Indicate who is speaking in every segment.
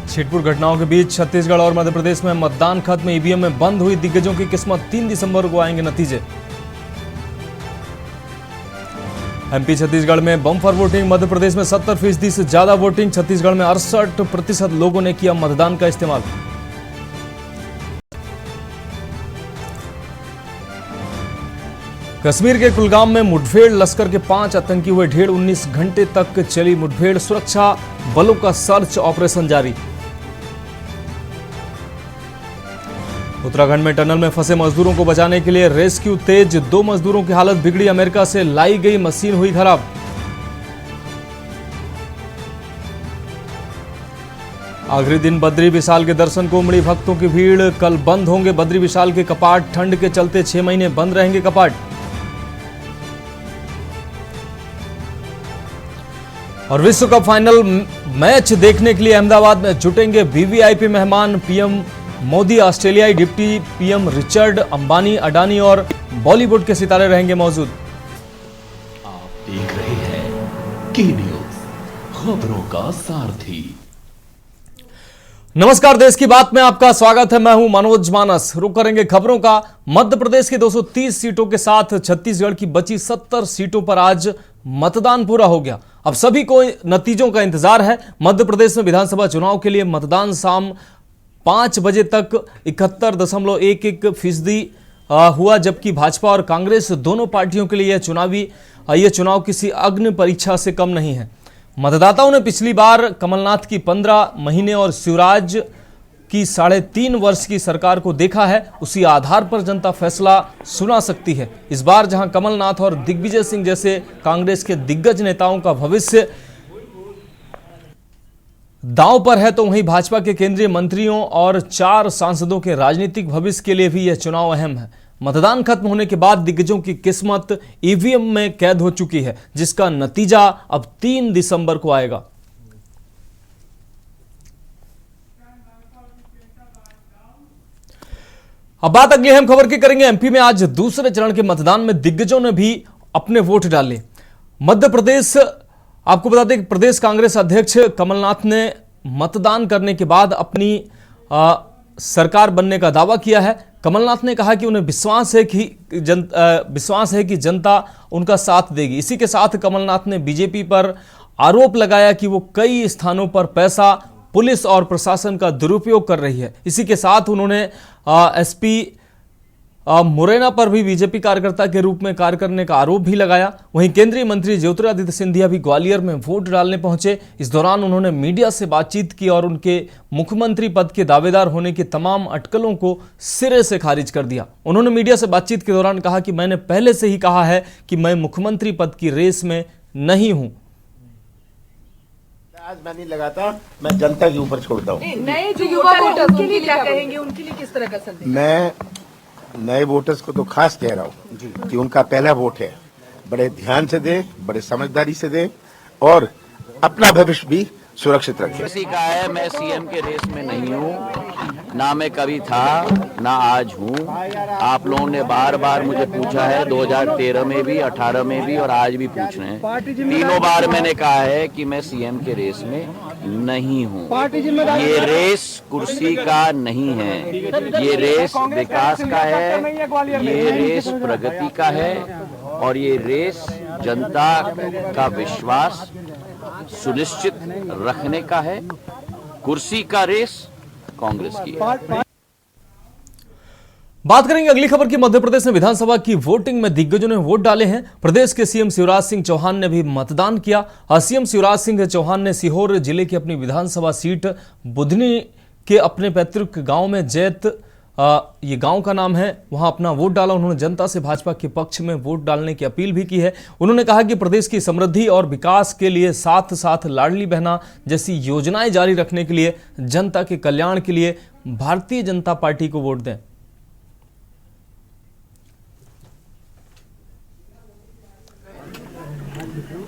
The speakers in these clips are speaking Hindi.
Speaker 1: छिटपुट घटनाओं के बीच छत्तीसगढ़ और मध्य प्रदेश में मतदान खत्म, ईवीएम में बंद हुई दिग्गजों की किस्मत। 3 दिसंबर को आएंगे नतीजे। एमपी छत्तीसगढ़ में बम्पर वोटिंग, मध्य प्रदेश में 70% से ज्यादा वोटिंग, छत्तीसगढ़ में 68% लोगों ने किया मतदान का इस्तेमाल। कश्मीर के कुलगाम में मुठभेड़, लश्कर के 5 आतंकी हुए ढेर। 19 घंटे तक चली मुठभेड़, सुरक्षा बलों का सर्च ऑपरेशन जारी। उत्तराखंड में टनल में फंसे मजदूरों को बचाने के लिए रेस्क्यू तेज। 2 मजदूरों की हालत बिगड़ी, अमेरिका से लाई गई मशीन हुई खराब। आखिरी दिन बद्री विशाल के दर्शन को उमड़ी भक्तों की भीड़। कल बंद होंगे बद्री विशाल के कपाट, ठंड के चलते 6 महीने बंद रहेंगे कपाट। और विश्व कप फाइनल मैच देखने के लिए अहमदाबाद में जुटेंगे वीवीआईपी मेहमान। पीएम मोदी, ऑस्ट्रेलियाई deputy PM Richard, Ambani, Adani और बॉलीवुड के सितारे रहेंगे मौजूद।
Speaker 2: आप देख रहे हैं की न्यूज, खबरों का सारथी।
Speaker 1: नमस्कार, देश की बात में आपका स्वागत है। मैं हूं मनोज मानस। रुक करेंगे खबरों का। मध्य प्रदेश की 230 सीटों के साथ छत्तीसगढ़ की बची 70 सीटों पर आज मतदान पूरा हो गया। अब सभी को नतीजों का इंतजार है। मध्य प्रदेश में विधानसभा चुनाव के लिए मतदान शाम 5 बजे तक 71.11% हुआ, जबकि भाजपा और कांग्रेस दोनों पार्टियों के लिए यह चुनाव किसी अग्नि परीक्षा से कम नहीं है। मतदाताओं ने पिछली बार कमलनाथ की 15 महीने और शिवराज की 3.5 वर्ष की सरकार को देखा है। उसी आधार पर जनता फैसला सुना सकती है। इस बार जहां कमलनाथ और दिग्विजय सिंह जैसे कांग्रेस के दिग्गज नेताओं का भविष्य दांव पर है, तो वहीं भाजपा के केंद्रीय मंत्रियों और 4 सांसदों के राजनीतिक भविष्य के लिए भी यह चुनाव अहम है। मतदान खत्म होने के बाद दिग्गजों की किस्मत ईवीएम में कैद हो चुकी है, जिसका नतीजा अब 3 दिसंबर को आएगा। अब बात अगली अहम खबर की करेंगे। एमपी में आज दूसरे चरण के मतदान में दिग्गजों ने भी अपने वोट डाले। मध्य प्रदेश, आपको बता दें कि प्रदेश कांग्रेस अध्यक्ष कमलनाथ ने मतदान करने के बाद अपनी सरकार बनने का दावा किया है। कमलनाथ ने कहा कि उन्हें विश्वास है कि जनता उनका साथ देगी। इसी के साथ कमलनाथ ने बीजेपी पर आरोप लगाया कि वो कई स्थानों पर पैसा, पुलिस और प्रशासन का दुरुपयोग कर रही है। इसी के साथ उन्होंने एसपी मुरैना पर भी बीजेपी कार्यकर्ता के रूप में कार्य करने का आरोप भी लगाया। वहीं केंद्रीय मंत्री ज्योतिरादित्य सिंधिया भी ग्वालियर में वोट डालने पहुंचे। इस दौरान उन्होंने मीडिया से बातचीत की और उनके मुख्यमंत्री पद के दावेदार होने की तमाम अटकलों को सिरे से खारिज कर दिया। उन्होंने मीडिया से बातचीत के दौरान कहा कि मैंने पहले से ही कहा है कि मैं मुख्यमंत्री पद की रेस में नहीं हूं।
Speaker 3: आज मैं नहीं लगाता, मैं जनता के ऊपर छोड़ता हूँ।
Speaker 4: नए जो युवा वोटर्स उनके लिए क्या कहेंगे, उनके लिए किस तरह का संदेश?
Speaker 3: मैं नए वोटर्स को तो खास कह रहा हूँ कि उनका पहला वोट है, बड़े ध्यान से दें, बड़े समझदारी से दें और अपना भविष्य भी सुरक्षित रखें।
Speaker 5: किसी का है, मैं सीएम के रेस में नहीं हूँ, ना मैं कभी था ना आज हूँ। आप लोगों ने बार बार मुझे पूछा है, 2013 में भी, 18 में भी और आज भी पूछ रहे हैं। तीनों बार मैंने कहा है कि मैं सीएम के रेस में नहीं हूँ। ये रेस कुर्सी का नहीं है, ये रेस विकास का है, ये रेस प्रगति का है और ये रेस जनता का विश्वास सुनिश्चित रखने का है। कुर्सी का रेस कांग्रेस की है।
Speaker 1: बात करेंगे अगली खबर की। मध्य प्रदेश में विधानसभा की वोटिंग में दिग्गजों ने वोट डाले हैं। प्रदेश के सीएम शिवराज सिंह चौहान ने भी मतदान किया। सीएम शिवराज सिंह चौहान ने सीहोर जिले की अपनी विधानसभा सीट बुधनी के अपने पैतृक गांव में जैत, ये गांव का नाम है, वहां अपना वोट डाला। उन्होंने जनता से भाजपा के पक्ष में वोट डालने की अपील भी की है। उन्होंने कहा कि प्रदेश की समृद्धि और विकास के लिए साथ साथ लाडली बहना जैसी योजनाएं जारी रखने के लिए, जनता के कल्याण के लिए भारतीय जनता पार्टी को वोट दें।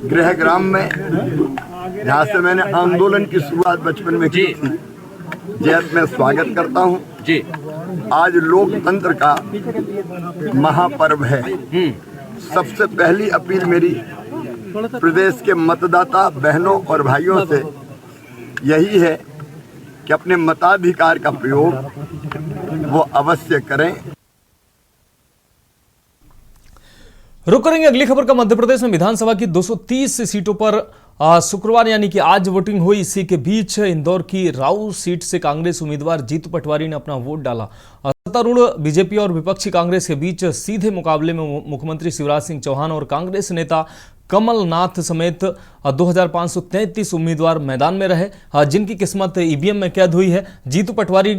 Speaker 6: गृहग्राम में जहां से मैंने आंदोलन की शुरुआत बचपन में की थी, जैत में स्वागत करता हूं जी। आज लोकतंत्र का महापर्व है। सबसे पहली अपील मेरी प्रदेश के मतदाता बहनों और भाइयों से यही है कि अपने मताधिकार का प्रयोग वो अवश्य करें।
Speaker 1: रुक करेंगे अगली खबर का। मध्य प्रदेश में विधानसभा की 230 सीटों पर शुक्रवार यानी कि आज वोटिंग हुई। इसी के बीच इंदौर की राऊ सीट से कांग्रेस उम्मीदवार जीतू पटवारी ने अपना वोट डाला। सत्तारूढ़ बीजेपी और विपक्षी कांग्रेस के बीच सीधे मुकाबले में मुख्यमंत्री शिवराज सिंह चौहान और कांग्रेस नेता कमलनाथ समेत 2533 उम्मीदवार मैदान में रहे, जिनकी किस्मत ईवीएम में कैद हुई है। जीतू पटवारी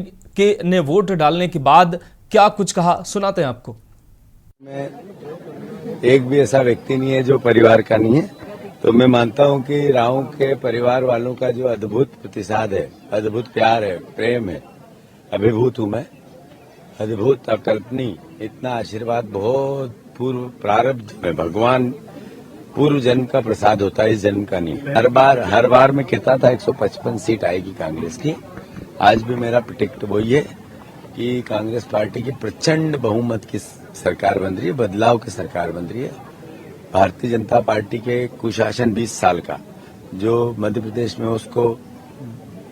Speaker 1: ने वोट डालने के बाद क्या कुछ कहा, सुनाते हैं आपको।
Speaker 7: मैं एक भी ऐसा व्यक्ति नहीं है जो परिवार का नहीं है, तो मैं मानता हूं कि राव के परिवार वालों का जो अद्भुत प्रतिसाद है, अद्भुत प्यार है, प्रेम है, अभिभूत हूं मैं, अद्भुत अकल्पनीय। इतना आशीर्वाद बहुत पूर्व प्रारब्ध में भगवान पूर्व जन्म का प्रसाद होता है, इस जन्म का नहीं। हर बार मैं कहता था 155 सीट आएगी कांग्रेस की। आज भी मेरा प्रेडिक्ट वही है कि कांग्रेस पार्टी की प्रचंड बहुमत की सरकार बन रही है, बदलाव की सरकार बन रही है। भारतीय जनता पार्टी के कुशासन 20 साल का जो मध्य प्रदेश में उसको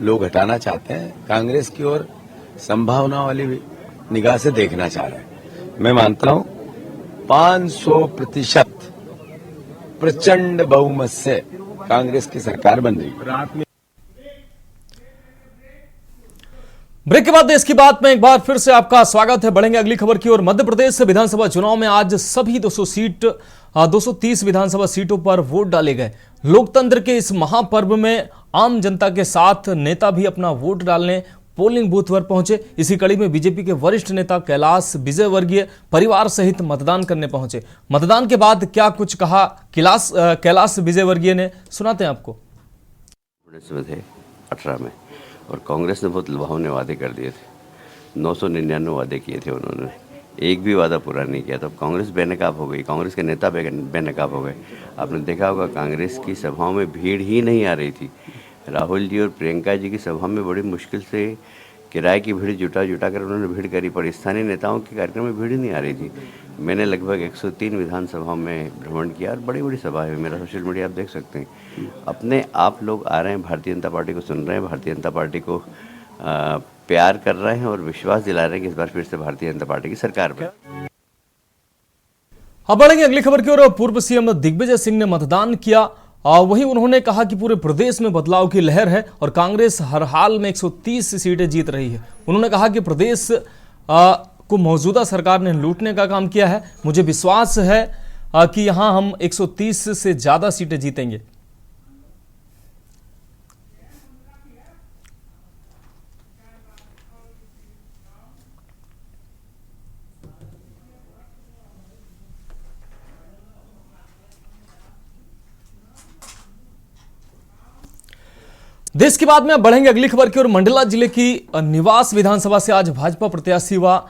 Speaker 7: लोग हटाना चाहते हैं, कांग्रेस की ओर संभावना वाली निगाह से देखना चाह रहे हैं। मैं मानता हूं 500% प्रचंड बहुमत से कांग्रेस की सरकार बन रही है।
Speaker 1: ब्रेक के बाद देश की बात में एक बार फिर से आपका स्वागत है। बढ़ेंगे अगली खबर की ओर। मध्य प्रदेश विधानसभा चुनाव में आज सभी 230 विधानसभा सीटों पर वोट डाले गए। लोकतंत्र के इस महापर्व में आम जनता के साथ नेता भी अपना वोट डालने पोलिंग बूथ पर पहुंचे। इसी कड़ी में बीजेपी के वरिष्ठ नेता कैलाश विजयवर्गीय परिवार सहित मतदान करने पहुंचे। मतदान के बाद क्या कुछ कहा कैलाश विजयवर्गीय ने, सुनाते हैं आपको।
Speaker 8: 18 में और कांग्रेस ने बहुत लुभावने वादे कर दिए थे, 999 वादे किए थे उन्होंने, एक भी वादा पूरा नहीं किया। तब कांग्रेस बेनकाब हो गई, कांग्रेस के नेता बेनकाब हो गए। आपने देखा होगा कांग्रेस की सभाओं में भीड़ ही नहीं आ रही थी। राहुल जी और प्रियंका जी की सभा में बड़ी मुश्किल से किराए की भीड़ जुटा कर उन्होंने भीड़ करी, पर स्थानीय नेताओं के कार्यक्रम में भीड़ नहीं आ रही थी। मैंने लगभग 103 विधानसभाओं में भ्रमण किया और बड़ी बड़ी सभा है, मेरा सोशल मीडिया आप देख सकते हैं। अपने आप लोग आ रहे हैं, भारतीय जनता पार्टी को सुन रहे हैं, भारतीय जनता पार्टी को प्यार कर रहे हैं और विश्वास दिला रहे हैं कि इस बार फिर से भारतीय जनता पार्टी की सरकार बने।
Speaker 1: अब बढ़ेंगे अगली खबर की ओर। पूर्व सीएम दिग्विजय सिंह ने मतदान किया। वहीं उन्होंने कहा कि पूरे प्रदेश में बदलाव की लहर है और कांग्रेस हर हाल में 130 सीटें जीत रही है। उन्होंने कहा कि प्रदेश को मौजूदा सरकार ने लूटने का काम किया है। मुझे विश्वास है कि यहां हम 130 से ज्यादा सीटें जीतेंगे। देश की बात में बढ़ेंगे अगली खबर की ओर। मंडला जिले की निवास विधानसभा से आज भाजपा प्रत्याशी व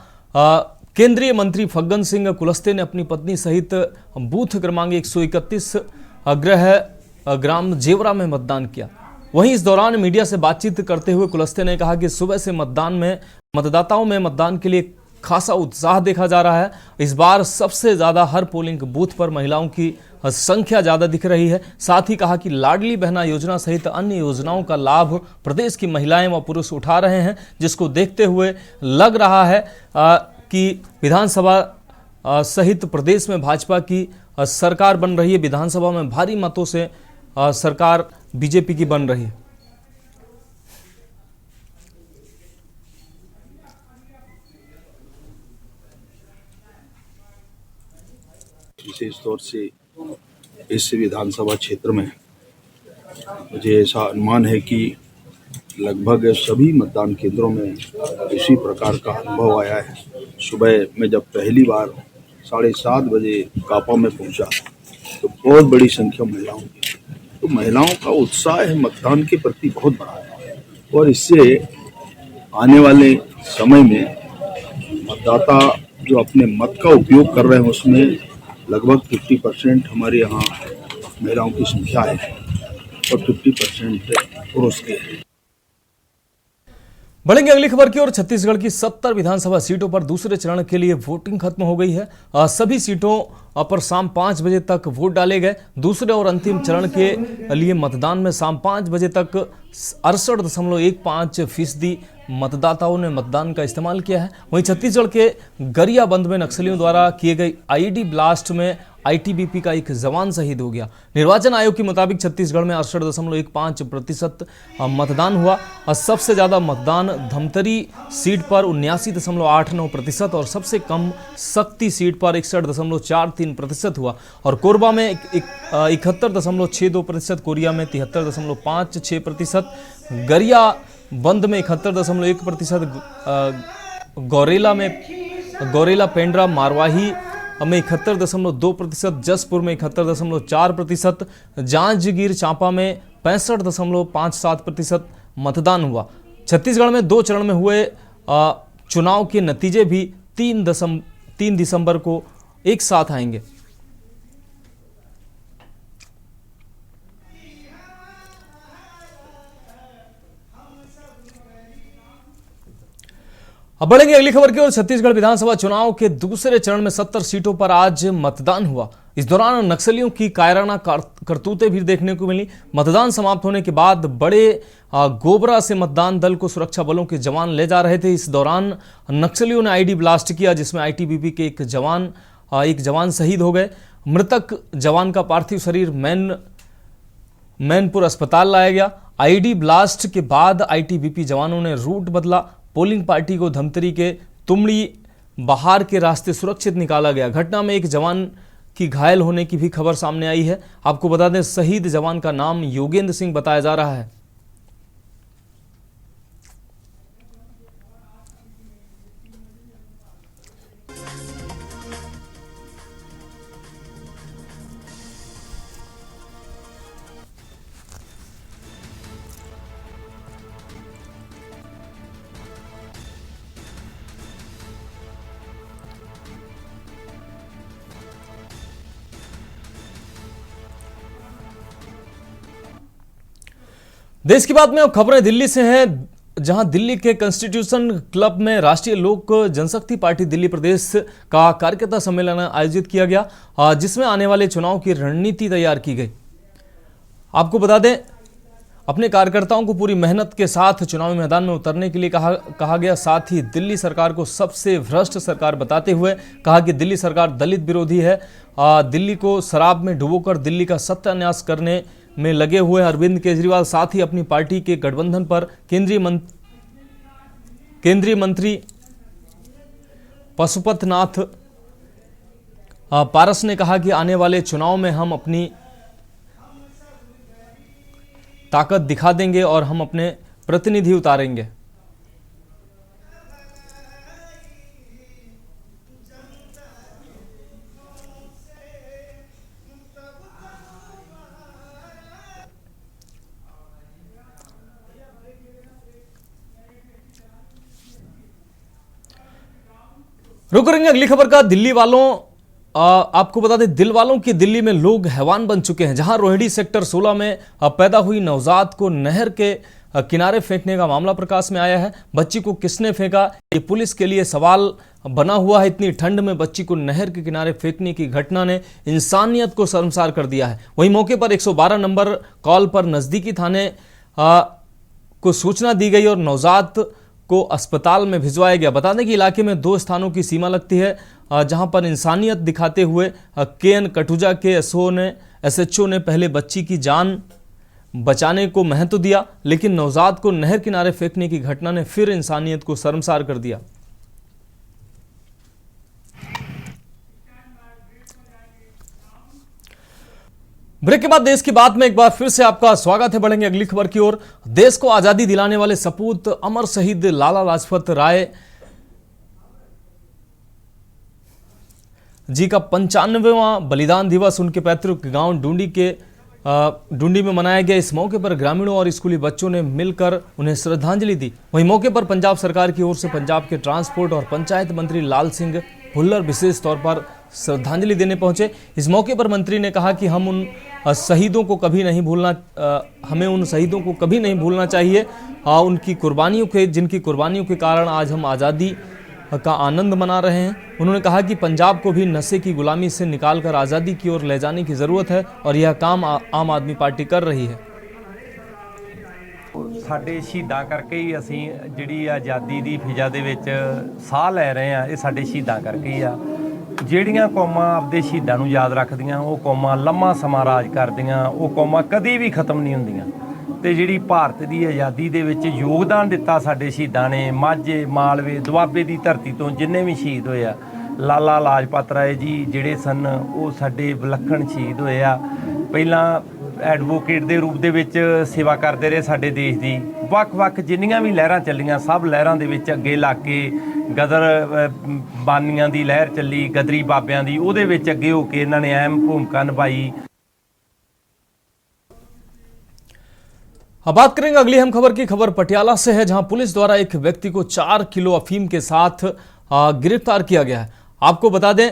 Speaker 1: केंद्रीय मंत्री फग्गन सिंह कुलस्ते ने अपनी पत्नी सहित बूथ क्रमांक 131 गृह ग्राम जेवरा में मतदान किया। वहीं इस दौरान मीडिया से बातचीत करते हुए कुलस्ते ने कहा कि सुबह से मतदाताओं में मतदान के लिए खासा उत्साह देखा जा रहा है। इस बार सबसे ज्यादा हर पोलिंग बूथ पर महिलाओं की संख्या ज्यादा दिख रही है। साथ ही कहा कि लाडली बहना योजना सहित अन्य योजनाओं का लाभ प्रदेश की महिलाएं व पुरुष उठा रहे हैं, जिसको देखते हुए लग रहा है कि विधानसभा सहित प्रदेश में भाजपा की सरकार बन रही है। विधानसभा में भारी मतों से सरकार बीजेपी की बन रही है।
Speaker 9: विशेष तौर से इस विधानसभा क्षेत्र में मुझे ऐसा अनुमान है कि लगभग सभी मतदान केंद्रों में इसी प्रकार का अनुभव आया है। सुबह में जब पहली बार 7:30 बजे कापा में पहुंचा तो बहुत बड़ी संख्या महिलाओं की, तो महिलाओं का उत्साह मतदान के प्रति बहुत बड़ा है और इससे आने वाले समय में मतदाता जो अपने मत का उपयोग कर रहे हैं उसमें लगभग 50% हमारे यहाँ महिलाओं की संख्या है और 50% पुरुष के।
Speaker 1: बढ़ेंगे अगली खबर की ओर। छत्तीसगढ़ की 70 विधानसभा सीटों पर दूसरे चरण के लिए वोटिंग खत्म हो गई है। सभी सीटों पर शाम 5 बजे तक वोट डाले गए। दूसरे और अंतिम चरण के लिए मतदान में शाम 5 बजे तक 68.15% मतदाताओं ने मतदान का इस्तेमाल किया है। वहीं छत्तीसगढ़ के गरियाबंद में नक्सलियों द्वारा किए गए आईडी ब्लास्ट में आईटीबीपी का एक जवान शहीद हो गया। निर्वाचन आयोग के मुताबिक छत्तीसगढ़ में 68.15% मतदान हुआ और सबसे ज्यादा मतदान धमतरी सीट पर 79.89% और सबसे कम शक्ति सीट पर 61.43% हुआ और कोरबा में 71.62%, कोरिया में 73.56%, गरिया बंद में 71.1%, गौरेला पेंड्रा मारवाही में 71.2%, जसपुर में 71.4%, जांजगीर चांपा में 65.57% मतदान हुआ। छत्तीसगढ़ में 2 चरण में हुए चुनाव के नतीजे भी 3 दिसंबर को एक साथ आएंगे। अब बढ़ेंगे अगली खबर की ओर। छत्तीसगढ़ विधानसभा चुनाव के दूसरे चरण में 70 सीटों पर आज मतदान हुआ। इस दौरान नक्सलियों की कायराना करतूतें भी देखने को मिली। मतदान समाप्त होने के बाद बड़े गोबरा से मतदान दल को सुरक्षा बलों के जवान ले जा रहे थे। इस दौरान नक्सलियों ने आईडी ब्लास्ट किया, जिसमें आईटीबीपी के एक जवान शहीद हो गए। मृतक जवान का पार्थिव शरीर मैनपुर अस्पताल लाया गया। आईडी ब्लास्ट के बाद आईटीबीपी जवानों ने रूट बदला। पोलिंग पार्टी को धमतरी के तुमड़ी बहार के रास्ते सुरक्षित निकाला गया। घटना में एक जवान की घायल होने की भी खबर सामने आई है। आपको बता दें, शहीद जवान का नाम योगेंद्र सिंह बताया जा रहा है। देश की बात में अब खबरें दिल्ली से हैं, जहां दिल्ली के कॉन्स्टिट्यूशन क्लब में राष्ट्रीय लोक जनशक्ति पार्टी दिल्ली प्रदेश का कार्यकर्ता सम्मेलन आयोजित किया गया, जिसमें आने वाले चुनाव की रणनीति तैयार की गई। आपको बता दें, अपने कार्यकर्ताओं को पूरी मेहनत के साथ चुनावी मैदान में उतरने के लिए कहा गया। साथ ही दिल्ली सरकार को सबसे भ्रष्ट सरकार बताते हुए कहा कि दिल्ली सरकार दलित विरोधी है। दिल्ली को शराब में डुबोकर दिल्ली का सत्यानाश करने में लगे हुए अरविंद केजरीवाल साथ ही अपनी पार्टी के गठबंधन पर केंद्रीय मंत्री पशुपत नाथ पारस ने कहा कि आने वाले चुनाव में हम अपनी ताकत दिखा देंगे और हम अपने प्रतिनिधि उतारेंगे। रुक करेंगे अगली खबर का। दिल्ली वालों आपको बता दें, दिल वालों की दिल्ली में लोग हैवान बन चुके हैं, जहां रोहिणी सेक्टर 16 में पैदा हुई नवजात को नहर के किनारे फेंकने का मामला प्रकाश में आया है। बच्ची को किसने फेंका, ये पुलिस के लिए सवाल बना हुआ है। इतनी ठंड में बच्ची को नहर के किनारे फेंकने की घटना ने इंसानियत को शर्मसार कर दिया है। वहीं मौके पर 112 नंबर कॉल पर नजदीकी थाने को सूचना दी गई और नवजात को अस्पताल में भिजवाया गया। बता दें कि इलाके में 2 स्थानों की सीमा लगती है, जहां पर इंसानियत दिखाते हुए केएन कटुजा के एसएचओ ने पहले बच्ची की जान बचाने को महत्व दिया, लेकिन नवजात को नहर किनारे फेंकने की घटना ने फिर इंसानियत को शर्मसार कर दिया। ब्रेक के बाद देश की बात में एक बार फिर से आपका स्वागत है। बढ़ेंगे अगली खबर की ओर। देश को आजादी दिलाने वाले सपूत अमर शहीद लाला लाजपत राय जी का 95वां बलिदान दिवस उनके पैतृक गांव डूंडी में मनाया गया। इस मौके पर ग्रामीणों और स्कूली बच्चों ने मिलकर उन्हें श्रद्धांजलि दी। वहीं मौके पर पंजाब सरकार की ओर से पंजाब के ट्रांसपोर्ट और पंचायत मंत्री लाल सिंह भुल्लर विशेष तौर पर श्रद्धांजलि देने पहुंचे। इस मौके पर मंत्री ने कहा कि हम उन शहीदों को कभी नहीं भूलना हमें उन शहीदों को कभी नहीं भूलना चाहिए, उनकी कुर्बानियों के जिनकी कुर्बानियों के कारण आज हम आज़ादी का आनंद मना रहे हैं। उन्होंने कहा कि पंजाब को भी नशे की गुलामी से निकालकर आज़ादी की ओर ले जाने की ज़रूरत है और यह काम आम आदमी पार्टी कर रही है।
Speaker 10: ਸਾਡੇ ਸ਼ਹੀਦਾਂ ਕਰਕੇ ਹੀ ਅਸੀਂ ਜਿਹੜੀ ਆਜ਼ਾਦੀ ਦੀ ਫਿਜ਼ਾ ਦੇ ਵਿੱਚ ਸਾਹ ਲੈ ਰਹੇ ਆ, ਇਹ ਸਾਡੇ ਸ਼ਹੀਦਾਂ ਕਰਕੇ ਹੀ ਆ। ਜਿਹੜੀਆਂ ਕੌਮਾਂ ਆਪਦੇ ਸ਼ਹੀਦਾਂ ਨੂੰ ਯਾਦ ਰੱਖਦੀਆਂ ਉਹ ਕੌਮਾਂ ਲੰਮਾ ਸਮਾਂ ਰਾਜ ਕਰਦੀਆਂ, ਉਹ ਕੌਮਾਂ ਕਦੀ ਵੀ ਖਤਮ ਨਹੀਂ ਹੁੰਦੀਆਂ। ਤੇ ਜਿਹੜੀ ਭਾਰਤ ਦੀ ਆਜ਼ਾਦੀ ਦੇ ਵਿੱਚ ਯੋਗਦਾਨ ਦਿੱਤਾ ਸਾਡੇ ਸ਼ਹੀਦਾਂ ਨੇ, ਮਾਝੇ ਮਾਲਵੇ ਦੁਆਬੇ ਦੀ ਧਰਤੀ ਤੋਂ ਜਿੰਨੇ ਵੀ ਸ਼ਹੀਦ ਹੋਏ ਆ, ਲਾਲਾ ਲਾਜਪਤ ਰਾਏ ਜੀ ਜਿਹੜੇ ਸਨ ਉਹ ਸਾਡੇ ਵਿਲੱਖਣ ਸ਼ਹੀਦ ਹੋਏ ਆ। ਪਹਿਲਾਂ ਐਡਵੋਕੇਟ ਦੇ ਰੂਪ ਦੇ ਵਿੱਚ ਸੇਵਾ ਕਰਦੇ ਰਹੇ ਸਾਡੇ ਦੇਸ਼ ਦੀ। ਵੱਖ-ਵੱਖ ਜਿੰਨੀਆਂ ਵੀ ਲਹਿਰਾਂ ਚੱਲੀਆਂ, ਸਭ ਲਹਿਰਾਂ ਦੇ ਵਿੱਚ ਅੱਗੇ ਲੱਗ ਕੇ ਗਦਰ ਬਾਨੀਆਂ ਦੀ ਲਹਿਰ ਚੱਲੀ, ਗਦਰੀ ਬਾਬਿਆਂ ਦੀ, ਉਹਦੇ ਵਿੱਚ ਅੱਗੇ ਹੋ ਕੇ ਇਹਨਾਂ ਨੇ ਅਹਿਮ ਭੂਮਿਕਾ ਨਿਭਾਈ।
Speaker 1: अब बात करेंगे अगली अहम खबर की। खबर पटियाला से है, जहां पुलिस द्वारा एक व्यक्ति को 4 किलो अफीम के साथ गिरफ्तार किया गया है। आपको बता दें,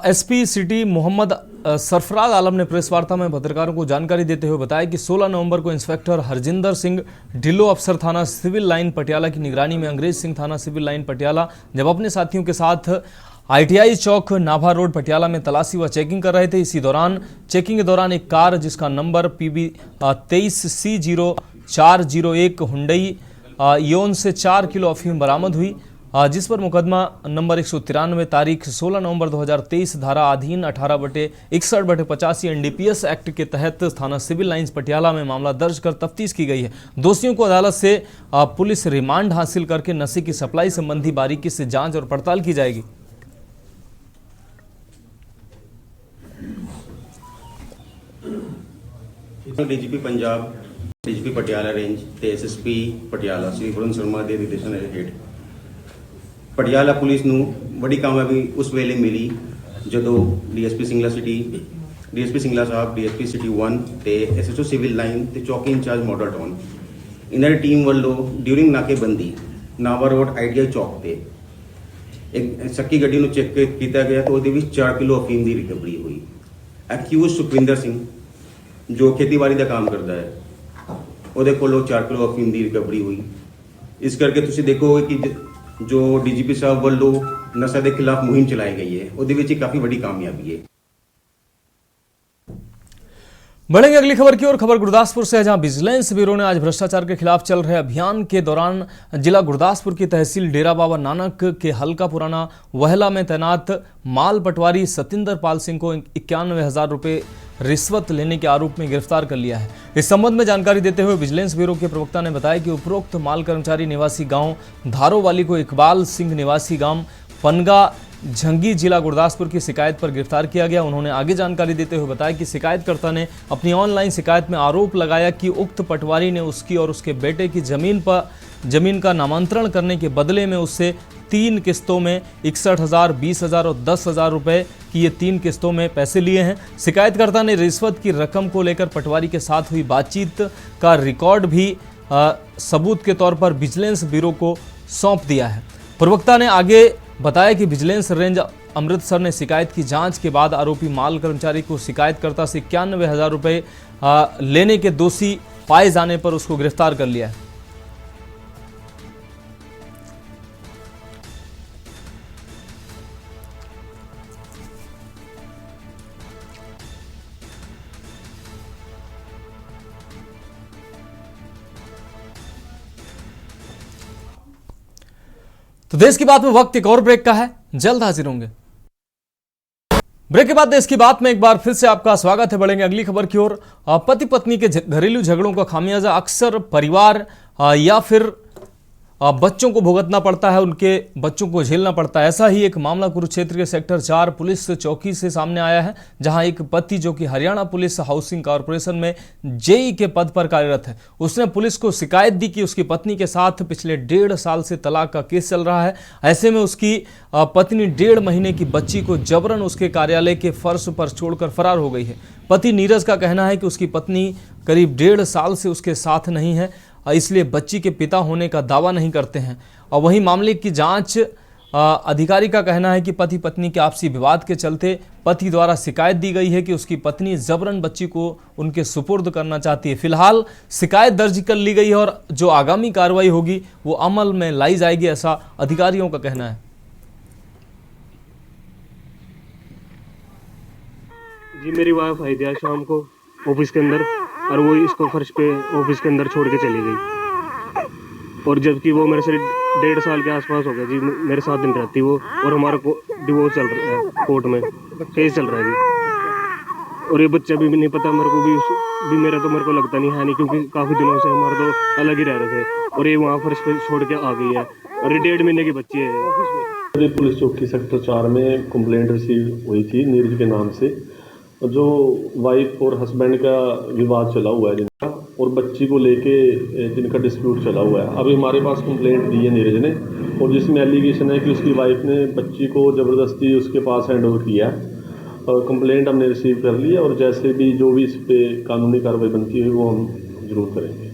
Speaker 1: एसपी सिटी मोहम्मद सरफराज आलम ने प्रेस वार्ता में पत्रकारों को जानकारी देते हुए बताया कि 16 नवंबर को इंस्पेक्टर हरजिंदर सिंह ढिल्लो अफसर थाना सिविल लाइन पटियाला की निगरानी में अंग्रेज सिंह थाना सिविल लाइन पटियाला जब अपने साथियों के साथ ITI चौक नाभा रोड पटियाला में तलाशी व चेकिंग कर रहे थे। इसी दौरान चेकिंग के दौरान एक कार जिसका नंबर PB 23C0401 हुंडई योन से 4 किलो अफीम बरामद हुई, जिस पर मुकदमा नंबर 193 तारीख 16 नवंबर 2023 धारा अधीन 18/61/85 NDPS एक्ट के तहत थाना सिविल लाइंस पटियाला में मामला दर्ज कर तफ्तीश की गई है। दोषियों को अदालत से पुलिस रिमांड हासिल करके नशे की सप्लाई संबंधी बारीकी से जांच और पड़ताल की जाएगी।
Speaker 11: DGP Punjab, DGP Patiala range ਤੇ SSP ਪਟਿਆਲਾ ਸ੍ਰੀ ਵਰੁਣ ਸ਼ਰਮਾ ਦੇ ਨਿਰਦੇਸ਼ਨ ਹੇਠ ਪਟਿਆਲਾ ਪੁਲਿਸ ਨੂੰ ਬੜੀ ਕਾਮਯਾਬੀ ਉਸ ਵੇਲੇ ਮਿਲੀ ਜਦੋਂ DSP ਸਿੰਗਲਾ ਸਾਹਿਬ, DSP ਸਿਟੀ 1 ਤੇ SHO ਸਿਵਲ ਲਾਈਨ ਤੇ ਚੌਕੀ ਇੰਚਾਰਜ ਮਾਡਲ ਟਾਊਨ ਇਹਨਾਂ ਦੀ ਟੀਮ ਵੱਲੋਂ ਡਿਊਰਿੰਗ ਨਾਕੇਬੰਦੀ ਨਾਵਾ ਰੋਡ ITI ਚੌਕ ਤੇ ਇੱਕ ਸੱਕੀ ਗੱਡੀ ਨੂੰ ਚੈੱਕ ਕੀਤਾ ਗਿਆ ਤਾਂ ਉਹਦੇ ਵਿੱਚ 4 ਕਿਲੋ ਅਫੀਮ ਦੀ ਰਿਕਵਰੀ ਹੋਈ। ਐਕਿਊਜ਼ ਸੁਖਵਿੰਦਰ ਸਿੰਘ जो खेतीबाड़ी का काम करता है, ਉਹਦੇ ਕੋਲੋਂ 4 ਕਿਲੋ ਅਫੀਮ ਦੀ ਰਿਕਵਰੀ ਹੋਈ। ਇਸ ਕਰਕੇ ਤੁਸੀਂ ਦੇਖੋਗੇ ਕਿ ਜੋ DGP ਸਾਹਿਬ ਵੱਲੋਂ ਨਸ਼ਾ ਦੇ ਖਿਲਾਫ ਮੁਹਿੰਮ ਚਲਾਈ ਗਈ ਹੈ ਉਹਦੇ ਵਿੱਚ ਕਾਫੀ ਵੱਡੀ ਕਾਮਯਾਬੀ है।
Speaker 1: बढ़ेंगे अगली खबर की ओर। खबर गुरदासपुर से है, जहां विजिलेंस ब्यूरो ने आज भ्रष्टाचार के खिलाफ चल रहे अभियान के दौरान जिला गुरदासपुर की तहसील डेरा बाबा नानक के हल्का पुराना वहला में तैनात माल पटवारी सतिंदर पाल सिंह को 91,000 रुपये रिश्वत लेने के आरोप में गिरफ्तार कर लिया है। इस संबंध में जानकारी देते हुए विजिलेंस ब्यूरो के प्रवक्ता ने बताया कि उपरोक्त माल कर्मचारी निवासी गांव धारोवाली को इकबाल सिंह निवासी गांव पनगा झंगी जिला गुरदासपुर की शिकायत पर गिरफ्तार किया गया। उन्होंने आगे जानकारी देते हुए बताया कि शिकायतकर्ता ने अपनी ऑनलाइन शिकायत में आरोप लगाया कि उक्त पटवारी ने उसकी और उसके बेटे की जमीन का नामांतरण करने के बदले में उससे 3 किस्तों में 61,000, 20,000 और 10,000 रुपए की ये 3 किस्तों में पैसे लिए हैं। शिकायतकर्ता ने रिश्वत की रकम को लेकर पटवारी के साथ हुई बातचीत का रिकॉर्ड भी सबूत के तौर पर विजिलेंस ब्यूरो को सौंप दिया है। प्रवक्ता ने आगे बताया कि विजिलेंस रेंज अमृतसर ने शिकायत की जांच के बाद आरोपी माल कर्मचारी को शिकायतकर्ता से 91,000 रुपये लेने के दोषी पाए जाने पर उसको गिरफ्तार कर लिया है। तो देश की बात में वक्त एक और ब्रेक का है, जल्द हाजिर होंगे। ब्रेक के बाद देश की बात में एक बार फिर से आपका स्वागत है। बढ़ेंगे अगली खबर की ओर। पति पत्नी के घरेलू झगड़ों का खामियाजा अक्सर परिवार या फिर बच्चों को भुगतना पड़ता है, उनके बच्चों को झेलना पड़ता है। ऐसा ही एक मामला कुरुक्षेत्र के सेक्टर 4 पुलिस चौकी से सामने आया है, जहां एक पति जो कि हरियाणा पुलिस हाउसिंग कॉर्पोरेशन में जेई के पद पर कार्यरत है, उसने पुलिस को शिकायत दी कि उसकी पत्नी के साथ पिछले 1.5 साल से तलाक का केस चल रहा है। ऐसे में उसकी पत्नी 1.5 महीने की बच्ची को जबरन उसके कार्यालय के फर्श पर छोड़कर फरार हो गई है। पति नीरज का कहना है कि उसकी पत्नी करीब 1.5 साल से उसके साथ नहीं है, इसलिए बच्ची के पिता होने का दावा नहीं करते हैं। और वहीं मामले की जांच अधिकारी का कहना है कि पति पत्नी के आपसी विवाद के चलते पति द्वारा शिकायत दी गई है कि उसकी पत्नी जबरन बच्ची को उनके सुपुर्द करना चाहती है। फिलहाल शिकायत दर्ज कर ली गई है और जो आगामी कार्रवाई होगी वो अमल में लाई जाएगी, ऐसा अधिकारियों का कहना है।
Speaker 12: जी मेरी वाइफ आई थी आज शाम को ऑफिस के अंदर और वो इसको फर्श पे ऑफिस के अंदर छोड़ के चली गई, और जबकि वो मेरे से 1.5 साल के आसपास हो गया जी, मेरे साथ दिन रहती वो, और हमारा डिवोर्स चल रहा है, कोर्ट में केस चल रहा है जी। और ये बच्चा भी नहीं पता मेरे को भी मेरा तो मेरे को लगता नहीं है नहीं, क्योंकि काफ़ी दिनों से हमारे तो अलग ही रह रहे थे, और ये वहाँ फर्श पे छोड़ के आ गई है, और ये 1.5 महीने की बच्ची है।
Speaker 13: पुलिस चौकी सेक्टर 4 में कंप्लेंट रिसीव हुई थी नीरज के नाम से, जो वाइफ और हस्बैंड का विवाद चला हुआ है जिनका, और बच्ची को लेके जिनका डिस्प्यूट चला हुआ है। अभी हमारे पास कंप्लेंट दी है नीरज ने, और जिसमें एलिगेशन है कि उसकी वाइफ ने बच्ची को ज़बरदस्ती उसके पास हैंड ओवर किया। और कंप्लेंट हमने रिसीव कर ली है, और जैसे भी जो भी इस पे कानूनी कार्रवाई बनती है वो हम जरूर करेंगे।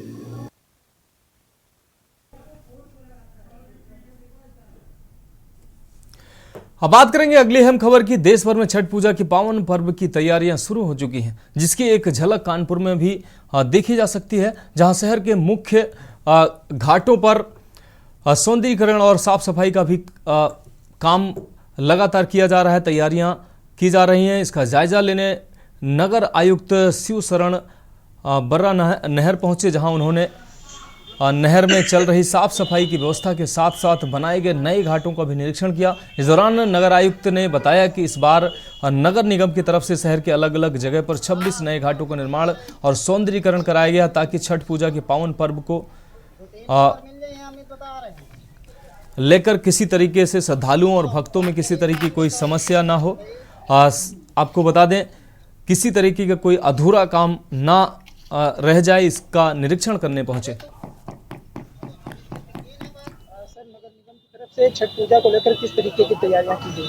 Speaker 1: अब बात करेंगे अगली अहम खबर की। देश भर में छठ पूजा की पावन पर्व की तैयारियां शुरू हो चुकी हैं, जिसकी एक झलक कानपुर में भी देखी जा सकती है, जहां शहर के मुख्य घाटों पर सौंदर्यीकरण और साफ सफाई का भी काम लगातार किया जा रहा है, तैयारियां की जा रही हैं। इसका जायजा लेने नगर आयुक्त शिव शरण बर्रा नहर पहुंचे, जहां उन्होंने नहर में चल रही साफ सफाई की व्यवस्था के साथ साथ बनाए गए नए घाटों का भी निरीक्षण किया। इस दौरान नगर आयुक्त ने बताया कि इस बार नगर निगम की तरफ से शहर के अलग अलग जगह पर 26 नए घाटों का निर्माण और सौंदर्यीकरण कराया गया, ताकि छठ पूजा के पावन पर्व को लेकर किसी तरीके से श्रद्धालुओं और भक्तों में किसी तरीके की कोई समस्या ना हो। आपको बता दें, किसी तरीके का कोई अधूरा काम ना रह जाए, इसका निरीक्षण करने पहुंचे।
Speaker 14: से छठ पूजा को लेकर किस तरीके की तैयारियां की गई?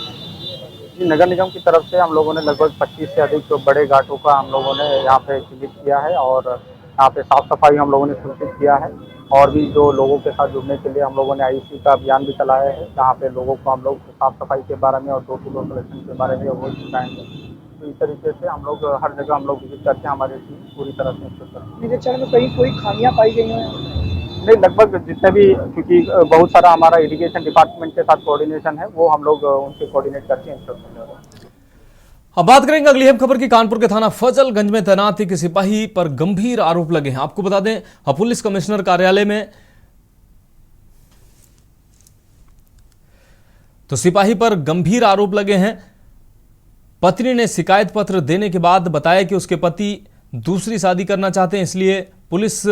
Speaker 15: जी, नगर निगम की तरफ से हम लोगों ने लगभग 25 से अधिक बड़े घाटों का हम लोगों ने यहाँ पे चिन्हित किया है, और यहाँ पे साफ सफाई हम लोगों ने सुनिश्चित किया है, और भी जो लोगों के साथ जुड़ने के लिए हम लोगों ने IC का अभियान भी चलाया है, जहाँ पे लोगों को हम लोग साफ सफाई के बारे में और डोर टू डोर कलेक्शन के बारे में अवगत कराएंगे। तो इस तरीके से हम लोग हर जगह हम लोग विजिट करके हमारी टीम पूरी तरह से इंश्योर करते हैं।
Speaker 14: निरीक्षण में कहीं कोई खामियां पाई गई हैं?
Speaker 15: नहीं, लगभग जितने भी, क्योंकि बहुत सारा हमारा इरिगेशन डिपार्टमेंट के साथ कोऑर्डिनेशन है, वो हम लोग उनसे कोऑर्डिनेट करके इंश्योर कर रहे हैं।
Speaker 1: अब बात करेंगे अगली अहम खबर की। कानपुर के थाना फजलगंज में तैनात एक सिपाही पर गंभीर आरोप लगे हैं। आपको बता दें, पुलिस कमिश्नर कार्यालय में तो सिपाही पर गंभीर आरोप लगे हैं। पत्नी ने शिकायत पत्र देने के बाद बताया कि उसके पति दूसरी शादी करना चाहते हैं, इसलिए पुलिस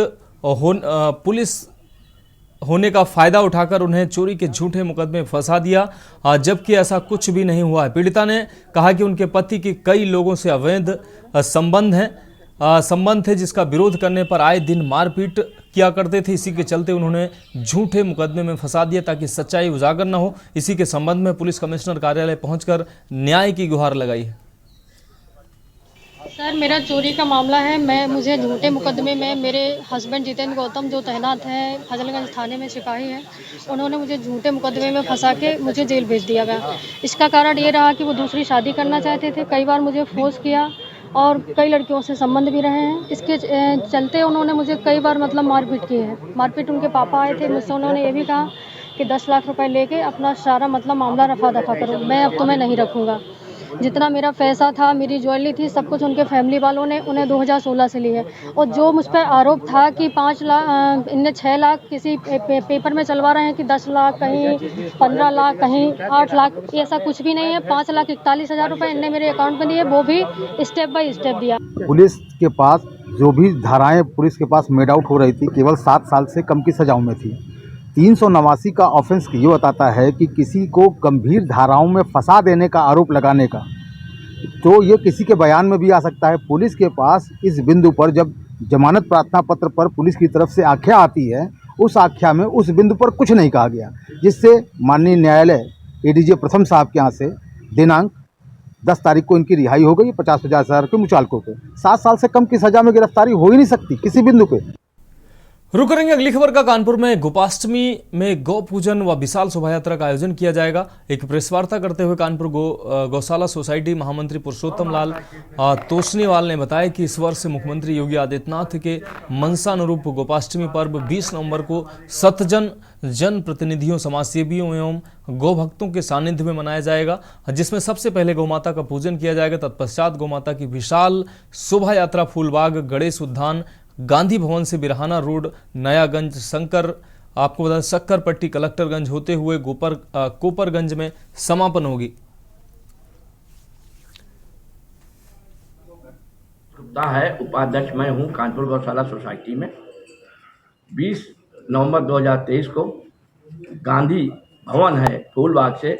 Speaker 1: होने का फायदा उठाकर उन्हें चोरी के झूठे मुकदमे फंसा दिया, जबकि ऐसा कुछ भी नहीं हुआ है। पीड़िता ने कहा कि उनके पति के कई लोगों से अवैध संबंध थे, जिसका विरोध करने पर आए दिन मारपीट किया करते थे। इसी के चलते उन्होंने झूठे मुकदमे में फंसा दिया ताकि सच्चाई उजागर न हो। इसी के संबंध में पुलिस कमिश्नर कार्यालय पहुंचकर न्याय की गुहार लगाई है।
Speaker 16: सर, मेरा चोरी का मामला है। मुझे झूठे मुकदमे में मेरे हस्बैंड जितेंद्र गौतम, जो तैनात हैं फजलगंज थाने में सिपाही हैं, उन्होंने मुझे झूठे मुकदमे में फंसा के मुझे जेल भेज दिया गया। इसका कारण ये रहा कि वो दूसरी शादी करना चाहते थे, कई बार मुझे फोर्स किया और कई लड़कियों से संबंध भी रहे हैं। इसके चलते उन्होंने मुझे कई बार मारपीट की है। मारपीट उनके पापा आए थे मुझसे, उन्होंने ये भी कहा कि 10 लाख रुपए लेके अपना सारा मामला रफा दफा करो, मैं अब तुम्हें नहीं रखूँगा। जितना मेरा पैसा था, मेरी ज्वेलरी थी, सब कुछ उनके फैमिली वालों ने उन्हें 2016 से ली है। और जो मुझ पर आरोप था कि 5 लाख, इनने 6 लाख किसी पेपर में चलवा रहे हैं कि 10 लाख, कहीं 15 लाख, कहीं 8 लाख, ऐसा कुछ भी नहीं है। 5,41,000 रुपये इनने मेरे अकाउंट में दिए, वो भी स्टेप बाय स्टेप दिया।
Speaker 17: पुलिस के पास जो भी धाराएं पुलिस के पास मेड आउट हो रही थी, केवल 7 साल से कम की सजाओं में थी। 389 का ऑफेंस ये बताता है कि किसी को गंभीर धाराओं में फंसा देने का आरोप लगाने का, तो ये किसी के बयान में भी आ सकता है। पुलिस के पास इस बिंदु पर जब जमानत प्रार्थना पत्र पर पुलिस की तरफ से आख्या आती है, उस आख्या में उस बिंदु पर कुछ नहीं कहा गया, जिससे माननीय न्यायालय ADJ प्रथम साहब के यहाँ से दिनांक 10 तारीख को इनकी रिहाई हो गई 50,000 के मुचालकों पे। 7 साल से कम की सजा में गिरफ्तारी हो ही नहीं सकती किसी बिंदु पे।
Speaker 1: रुक करेंगे अगली खबर का। कानपुर में गोपाष्टमी में गौ पूजन व विशाल शोभा यात्रा का आयोजन किया जाएगा। एक प्रेस वार्ता करते हुए कानपुर गौशाला सोसाइटी महामंत्री पुरुषोत्तम लाल तोषनीवाल ने बताया कि इस वर्ष मुख्यमंत्री योगी आदित्यनाथ के मंशानुरूप गोपाष्टमी पर्व 20 नवंबर को शतजन जनप्रतिनिधियों, समाजसेवियों एवं गौ भक्तों के सानिध्य में मनाया जाएगा, जिसमें सबसे पहले गौमाता का पूजन किया जाएगा। तत्पश्चात गौमाता की विशाल शोभा यात्रा फूलबाग, गणेश उद्यान, गांधी भवन से बिरहाना रोड, नयागंज, आपको बता शक्करपट्टी, कलेक्टरगंज होते हुए कोपरगंज में समापन होगी।
Speaker 18: है उपाध्यक्ष मैं हूं कानपुर गौशाला सोसाइटी में। 20 नवंबर 2023 को गांधी भवन है फूलबाग से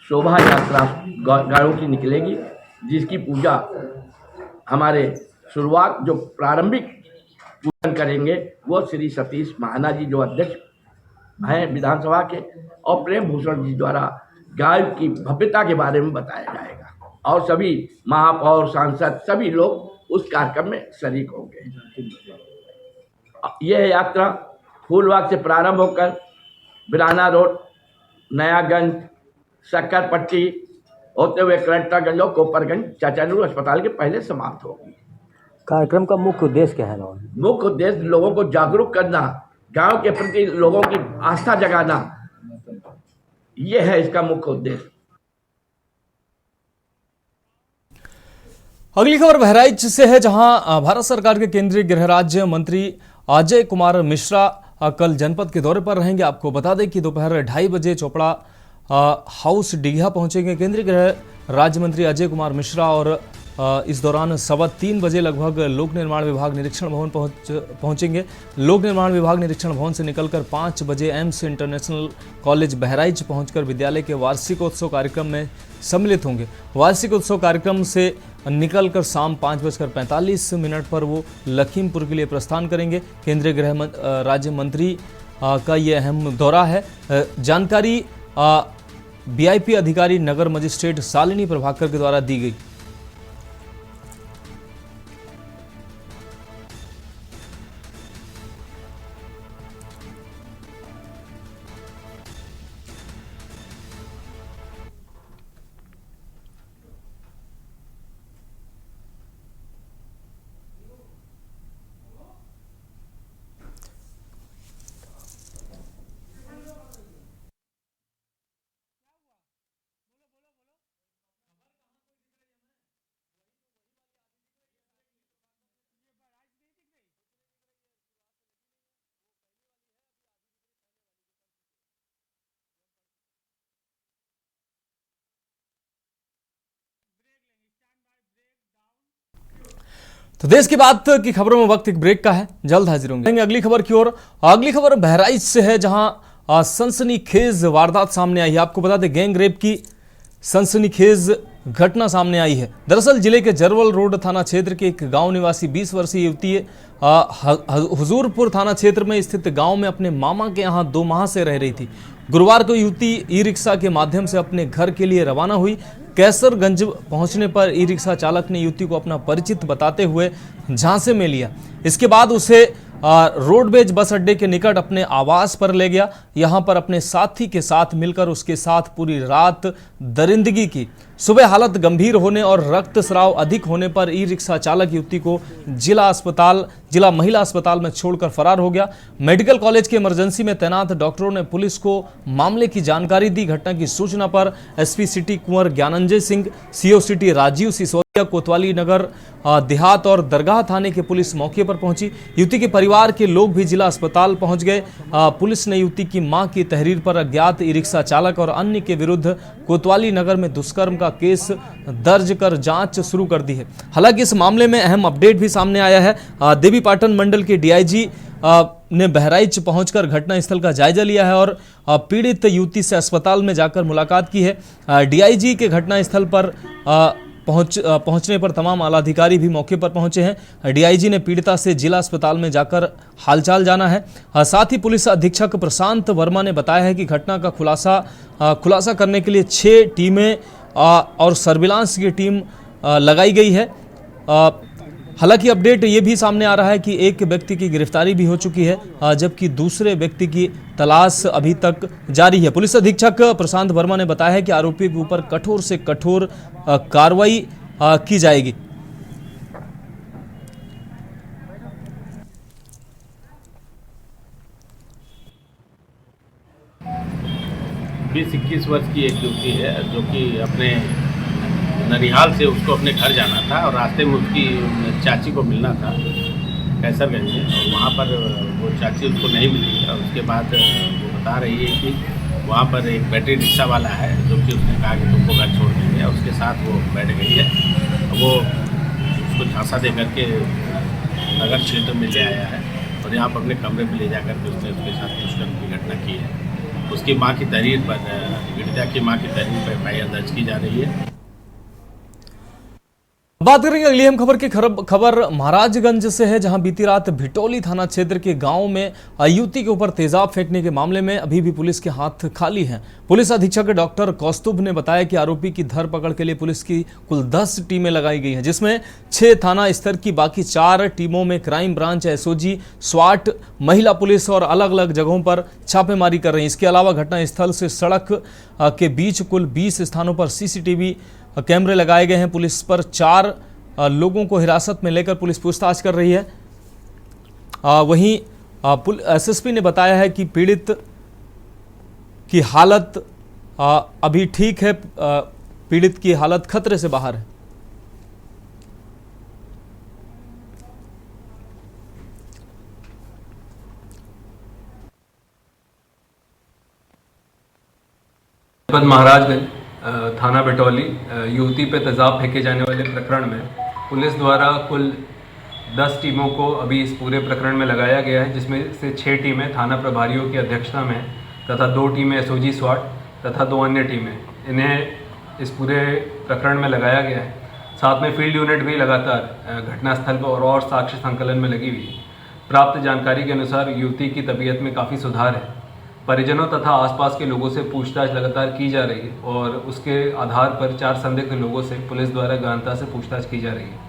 Speaker 18: शोभा यात्रा गायों की निकलेगी, जिसकी पूजा हमारे शुरुआत जो प्रारंभिक पूजन करेंगे वो श्री सतीश महाना जी जो अध्यक्ष हैं विधानसभा के, और प्रेम भूषण जी द्वारा गाय की भव्यता के बारे में बताया जाएगा, और सभी महापौर, सांसद सभी लोग उस कार्यक्रम में शरीक होंगे। यह यात्रा फूलबाग से प्रारंभ होकर बिरहाना रोड, नयागंज, शक्करपट्टी होते हुए कलेक्टरगंज और कोपरगंज चाचानूर अस्पताल के पहले समाप्त होगी।
Speaker 19: कार्यक्रम का मुख्य उद्देश्य क्या है?
Speaker 18: मुख्य उद्देश्य लोगों को जागरूक करना, गांव के प्रति लोगों की आस्था जगाना, यह है इसका मुख्य उद्देश्य।
Speaker 1: अगली खबर बहराइच से है, जहां भारत सरकार के केंद्रीय गृह राज्य मंत्री अजय कुमार मिश्रा कल जनपद के दौरे पर रहेंगे। आपको बता दें कि दोपहर 2:30 बजे चोपड़ा हाउस डीघा पहुंचेंगे केंद्रीय गृह राज्य मंत्री अजय कुमार मिश्रा, और इस दौरान 3:15 बजे लगभग लोक निर्माण विभाग निरीक्षण भवन पहुंचेंगे। लोक निर्माण विभाग निरीक्षण भवन से निकलकर 5 बजे एम्स इंटरनेशनल कॉलेज बहराइच पहुंचकर विद्यालय के वार्षिकोत्सव कार्यक्रम में सम्मिलित होंगे। वार्षिकोत्सव कार्यक्रम से निकलकर शाम 5:45 पर वो लखीमपुर के लिए प्रस्थान करेंगे। केंद्रीय गृह राज्य मंत्री का ये अहम दौरा है। जानकारी VIP अधिकारी नगर मजिस्ट्रेट शालिनी प्रभाकर के द्वारा दी गई। तो देश की बात की खबरों में वक्त एक ब्रेक का है, जल्द हाजिर होंगे अगली खबर की ओर। अगली खबर बहराइच से है, जहां सनसनीखेज वारदात सामने आई है। आपको बता दें गैंग रेप की सनसनीखेज घटना सामने आई है। दरअसल जिले के जरवल रोड थाना क्षेत्र के एक गांव निवासी 20 वर्षीय युवती हुजूरपुर थाना क्षेत्र में स्थित गांव में अपने मामा के यहां 2 माह से रह रही थी। गुरुवार को युवती ई-रिक्शा के माध्यम से अपने घर के लिए रवाना हुई। कैसरगंज पहुंचने पर ई-रिक्शा चालक ने युवती को अपना परिचित बताते हुए झांसे में लिया। इसके बाद उसे रोडवेज बस अड्डे के निकट अपने आवास पर ले गया। यहां पर अपने साथी के साथ मिलकर उसके साथ पूरी रात दरिंदगी की। सुबह हालत गंभीर होने और रक्तस्राव अधिक होने पर ई-रिक्शा चालक युवती को जिला महिला अस्पताल में छोड़कर फरार हो गया। मेडिकल कॉलेज के इमरजेंसी में तैनात डॉक्टरों ने पुलिस को मामले की जानकारी दी। घटना की सूचना पर एसपी सिटी कुंवर ज्ञानंजय सिंह, CO सिटी राजीव सिसोदिया, कोतवाली नगर देहात और दरगाह थाने के पुलिस मौके पर पहुंची। युवती के परिवार के लोग भी जिला अस्पताल पहुंच गए। पुलिस ने युवती की मां की तहरीर पर अज्ञात ई-रिक्शा चालक और अन्य के विरुद्ध कोतवाली नगर में दुष्कर्म का केस दर्ज कर जांच शुरू कर दी है। हालांकि इस मामले में अहम अपडेट भी सामने आया है। देवीपाटन मंडल के DIG ने बहराइच पहुंचकर घटनास्थल का जायजा लिया है और पीड़ित युवती से अस्पताल में जाकर मुलाकात की है। DIG के घटनास्थल पर पहुंचने पर तमाम आलाधिकारी भी मौके पर पहुंचे हैं। DIG ने पीड़िता से जिला अस्पताल में जाकर हालचाल जाना है। साथ ही पुलिस अधीक्षक प्रशांत वर्मा ने बताया है कि घटना का खुलासा करने के लिए 6 टीमें और सर्विलांस की टीम लगाई गई है। हालांकि अपडेट ये भी सामने आ रहा है कि एक व्यक्ति की गिरफ्तारी भी हो चुकी है, जबकि दूसरे व्यक्ति की तलाश अभी तक जारी है। पुलिस अधीक्षक प्रशांत वर्मा ने बताया है कि आरोपी के ऊपर कठोर से कठोर कार्रवाई की जाएगी।
Speaker 20: 20-21 वर्ष की एक युवती है जो कि अपने ननिहाल से उसको अपने घर जाना था और रास्ते में उसकी चाची को मिलना था कैसरगंज में, और वहाँ पर वो चाची उसको नहीं मिली और उसके बाद वो बता रही है कि वहाँ पर एक बैटरी रिक्शा वाला है जो कि उसने कहा कि तुमको घर छोड़ देंगे, और उसके साथ वो बैठ गई है। वो उसको झांसा दे करके नगर क्षेत्र में ले आया है और यहाँ पर अपने कमरे में ले जा करके उसने उसके साथ दुष्कर्म की घटना की है। उसकी मां की तहरीर पर, पीड़िता की मां की तहरीर पर एफआईआर दर्ज की जा रही है।
Speaker 1: बात करेंगे अगली अहम खबर की। खबर महाराजगंज से है, जहां बीती रात भिटौली थाना क्षेत्र के गांव में युवती के ऊपर तेजाब फेंकने के मामले में अभी भी पुलिस के हाथ खाली हैं। पुलिस अधीक्षक डॉक्टर कौस्तुभ ने बताया कि आरोपी की धरपकड़ के लिए पुलिस की कुल 10 टीमें लगाई गई हैं, जिसमें 6 थाना स्तर की, बाकी 4 टीमों में क्राइम ब्रांच, एसओजी, स्वाट, महिला पुलिस और अलग अलग जगहों पर छापेमारी कर रही है। इसके अलावा घटनास्थल से सड़क के बीच कुल 20 स्थानों पर सीसीटीवी कैमरे लगाए गए हैं। पुलिस पर 4 लोगों को हिरासत में लेकर पुलिस पूछताछ कर रही है। वहीं एसएसपी ने बताया है कि पीड़ित की हालत अभी ठीक है, पीड़ित की हालत खतरे से बाहर है।
Speaker 21: महाराजगंज थाना भिटौली युवती पे तेजाब फेंके जाने वाले प्रकरण में पुलिस द्वारा कुल 10 टीमों को अभी इस पूरे प्रकरण में लगाया गया है, जिसमें से 6 टीमें थाना प्रभारियों की अध्यक्षता में तथा 2 टीमें एसओजी स्वाट तथा 2 अन्य टीमें, इन्हें इस पूरे प्रकरण में लगाया गया है। साथ में फील्ड यूनिट भी लगातार घटनास्थल पर और साक्ष्य संकलन में लगी हुई है। प्राप्त जानकारी के अनुसार युवती की तबीयत में काफ़ी सुधार है। परिजनों तथा आसपास के लोगों से पूछताछ लगातार की जा रही है और उसके आधार पर 4 संदिग्ध लोगों से पुलिस द्वारा गहनता से पूछताछ की जा रही है।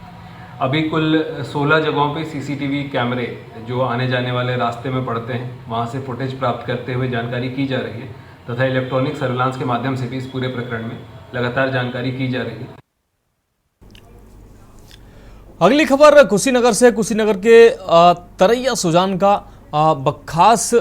Speaker 21: अभी कुल 16 जगहों पे सीसीटीवी कैमरे जो आने जाने वाले रास्ते में पड़ते हैं, वहां से फुटेज प्राप्त करते हुए जानकारी की जा रही है तथा इलेक्ट्रॉनिक सर्विलांस के माध्यम से भी इस पूरे प्रकरण में लगातार जानकारी की जा रही है।
Speaker 1: अगली खबर कुशीनगर से। कुशीनगर के तरैया सुजान का बखास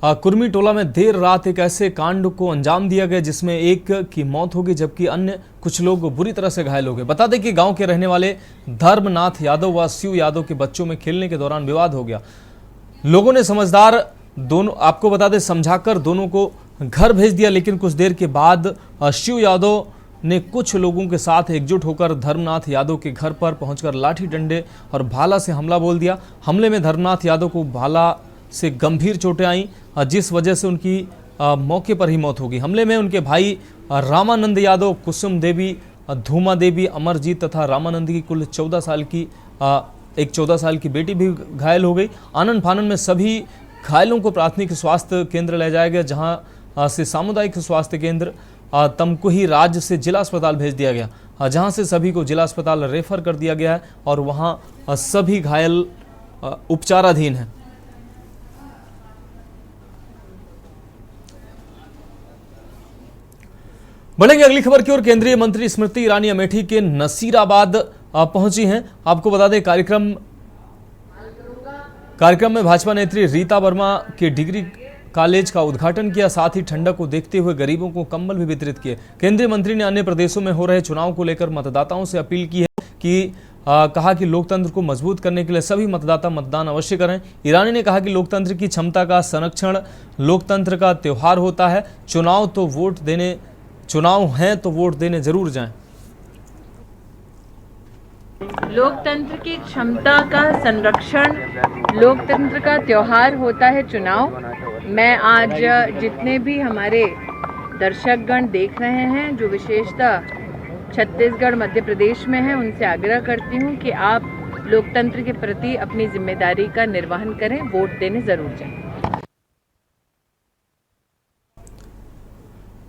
Speaker 1: कुर्मी टोला में देर रात एक ऐसे कांड को अंजाम दिया गया जिसमें एक की मौत हो गई, जबकि अन्य कुछ लोग बुरी तरह से घायल हो गए। बता दें कि गांव के रहने वाले धर्मनाथ यादव व शिव यादव के बच्चों में खेलने के दौरान विवाद हो गया। लोगों ने समझदार दोनों, आपको बता दें, समझाकर दोनों को घर भेज दिया, लेकिन कुछ देर के बाद शिव यादव ने कुछ लोगों के साथ एकजुट होकर धर्मनाथ यादव के घर पर पहुंचकर लाठी डंडे और भाला से हमला बोल दिया। हमले में धर्मनाथ यादव को भाला से गंभीर चोटें आईं, जिस वजह से उनकी मौके पर ही मौत हो गई। हमले में उनके भाई रामानंद यादव, कुसुम देवी, धूमा देवी, अमरजीत तथा रामानंद की कुल 14 साल की एक 14 साल की बेटी भी घायल हो गई। आनन फानन में सभी घायलों को प्राथमिक स्वास्थ्य केंद्र ले जाया गया, जहां से सामुदायिक स्वास्थ्य केंद्र तमकुही राज्य से जिला अस्पताल भेज दिया गया, जहां से सभी को जिला अस्पताल रेफर कर दिया गया है और वहां सभी घायल उपचाराधीन हैं। बढ़ेंगे अगली खबर की ओर। केंद्रीय मंत्री स्मृति ईरानी अमेठी के नसीराबाद पहुंची हैं। आपको बता दें, कार्यक्रम में भाजपा नेत्री रीता वर्मा के डिग्री कॉलेज का उद्घाटन किया, साथ ही ठंडक को देखते हुए गरीबों को कंबल भी वितरित किए। केंद्रीय मंत्री ने अन्य प्रदेशों में हो रहे चुनाव को लेकर मतदाताओं से अपील की है कि कहा कि लोकतंत्र को मजबूत करने के लिए सभी मतदाता मतदान अवश्य करें। ईरानी ने कहा कि लोकतंत्र की क्षमता का संरक्षण लोकतंत्र का त्योहार होता है। चुनाव हैं तो वोट देने जरूर जाएं।
Speaker 22: लोकतंत्र की क्षमता का संरक्षण लोकतंत्र का त्योहार होता है चुनाव। मैं आज जितने भी हमारे दर्शकगण देख रहे हैं जो विशेषतः छत्तीसगढ़ मध्य प्रदेश में हैं, उनसे आग्रह करती हूं कि आप लोकतंत्र के प्रति अपनी जिम्मेदारी का निर्वहन करें, वोट देने जरूर जाएं।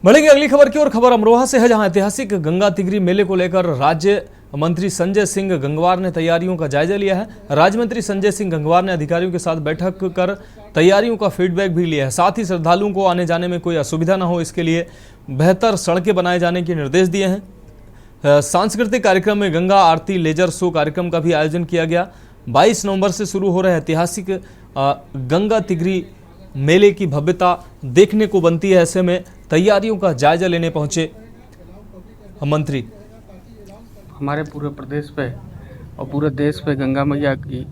Speaker 22: बढ़ेंगे अगली खबर की ओर। खबर अमरोहा से है, जहां ऐतिहासिक गंगा तिगरी मेले को लेकर राज्य
Speaker 1: मंत्री संजय सिंह गंगवार ने तैयारियों का जायजा लिया है। राज्य मंत्री संजय सिंह गंगवार ने अधिकारियों के साथ बैठक कर तैयारियों का फीडबैक भी लिया है। साथ ही श्रद्धालुओं को आने जाने में कोई असुविधा न हो, इसके लिए बेहतर सड़कें बनाए जाने के निर्देश दिए हैं। सांस्कृतिक कार्यक्रम में गंगा आरती लेजर शो कार्यक्रम का भी आयोजन किया गया। 22 नवंबर से शुरू हो रहे ऐतिहासिक गंगा तिगरी मेले की भव्यता देखने को बनती है। ऐसे में तैयारियों का जायजा लेने पहुंचे मंत्री।
Speaker 2: हमारे पूरे प्रदेश पे और पूरे देश पे गंगा मैया की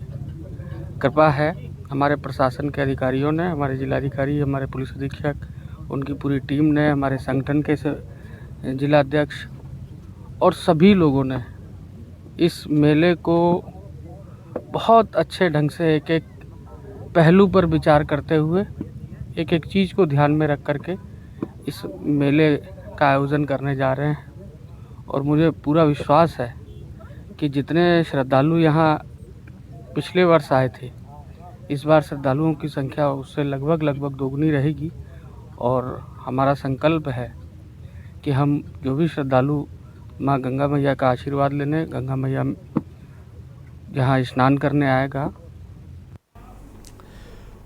Speaker 2: कृपा है। हमारे प्रशासन के अधिकारियों ने, हमारे जिलाधिकारी, हमारे पुलिस अधीक्षक, उनकी पूरी टीम ने, हमारे संगठन के जिलाध्यक्ष और सभी लोगों ने इस मेले को बहुत अच्छे ढंग से एक एक पहलू पर विचार करते हुए एक एक चीज़ को ध्यान में रख करके इस मेले का आयोजन करने जा रहे हैं। और मुझे पूरा विश्वास है कि जितने श्रद्धालु यहाँ पिछले वर्ष आए थे, इस बार श्रद्धालुओं की संख्या उससे लगभग दोगुनी रहेगी। और हमारा संकल्प है कि हम जो भी श्रद्धालु माँ गंगा मैया का आशीर्वाद लेने, गंगा मैया जहाँ स्नान करने आएगा।